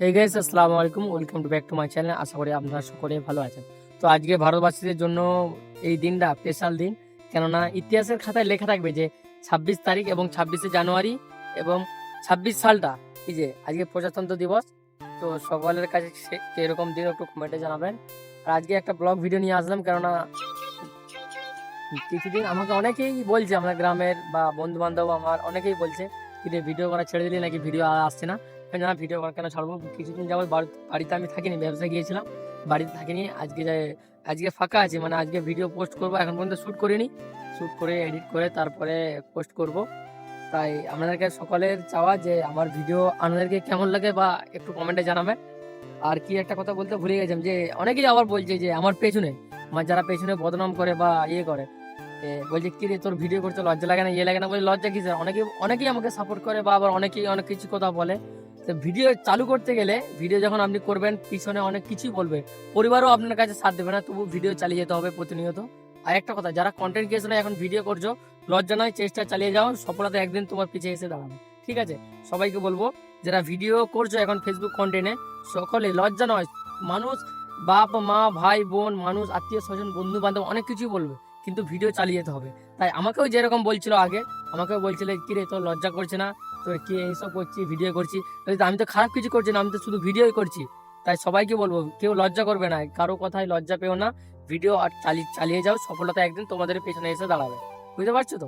হে guys, আসসালামু আলাইকুম, welcome to back to my channel. আশা করি আপনারা সকলে ভালো আছেন। তো আজকে ভারতবাসীদের জন্য এই দিনটা স্পেশাল দিন, কেননা ইতিহাসের খাতায় লেখা থাকবে যে 26 তারিখ এবং 26শে জানুয়ারি এবং 26 সালটা এই যে আজকে প্রজাতন্ত্র দিবস। তো সকলের কাছে এরকম দিন একটু কমেন্টে জানাবেন। আর আজকে একটা ব্লগ ভিডিও নিয়ে আসলাম, কেননা কিছুদিন আমাকে অনেকেই বলছে, আমার গ্রামের বা বন্ধু বান্ধব আমার অনেকেই বলছে কি রে ভিডিও করা ছেড়ে দিলি নাকি, ভিডিও আর আসছে না। আমি না, ভিডিও করা কেন ছাড়বো, কিছুদিন যাবত বাড়িতে আমি থাকিনি, ব্যবসায় গিয়েছিলাম, বাড়িতে থাকিনি। আজকে ফাঁকা আছে, মানে আজকে ভিডিও পোস্ট করবো, এখন পর্যন্ত শ্যুট করিনি। শ্যুট করে এডিট করে তারপরে পোস্ট করব। তাই আপনাদেরকে সকলের চাওয়া যে আমার ভিডিও আপনাদেরকে কেমন লাগে বা একটু কমেন্টে জানাবেন। আর কি একটা কথা বলতে ভুলে গেছিলাম, যে অনেকেই আবার বলছে যে আমার পেছনে, আমার যারা পেছনে বদনাম করে বা ইয়ে করে, বলছে কি রে তোর ভিডিও করতে লজ্জা লাগে না, ইয়ে লাগে না, বলে লজ্জা কিসের। অনেকেই আমাকে সাপোর্ট করে বা আবার অনেকেই অনেক কিছু কথা বলে। তো ভিডিও চালু করতে গেলে, ভিডিও যখন আপনি করবেন, পিছনে অনেক কিছুই বলবে, পরিবারও আপনার কাছে সাথ দেবে না, তবু ভিডিও চালিয়ে যেতে হবে প্রতিনিয়ত। আর একটা কথা, যারা কন্টেন্ট ক্রিয়েশনে এখন ভিডিও করছো, লজ্জা নয়, চেষ্টা চালিয়ে যাও, সফলতা একদিন তোমার পিছিয়ে এসে দাঁড়াবে। ঠিক আছে, সবাইকে বলবো যারা ভিডিও করছো এখন ফেসবুক কন্টেন্টে, সকলে লজ্জা নয়। মানুষ, বাপ মা ভাই বোন, মানুষ আত্মীয় স্বজন বন্ধু বান্ধব অনেক কিছুই বলবে, কিন্তু ভিডিও চালিয়ে যেতে হবে। তাই আমাকেও যেরকম বলছিল আগে, আমাকেও বলছিল কি রে তোর লজ্জা করছে না, তোর কি এইসব করছি, ভিডিও করছি। বলছি, আমি তো খারাপ কিছু করছি না, আমি তো শুধু ভিডিওই করছি। তাই সবাইকে বলবো কেউ লজ্জা করবে না, কারো কথায় লজ্জা পেও না, ভিডিও আর চালিয়ে যাও, সফলতা একদিন তোমাদের পেছনে এসে দাঁড়াবে। বুঝতে পারছো তো?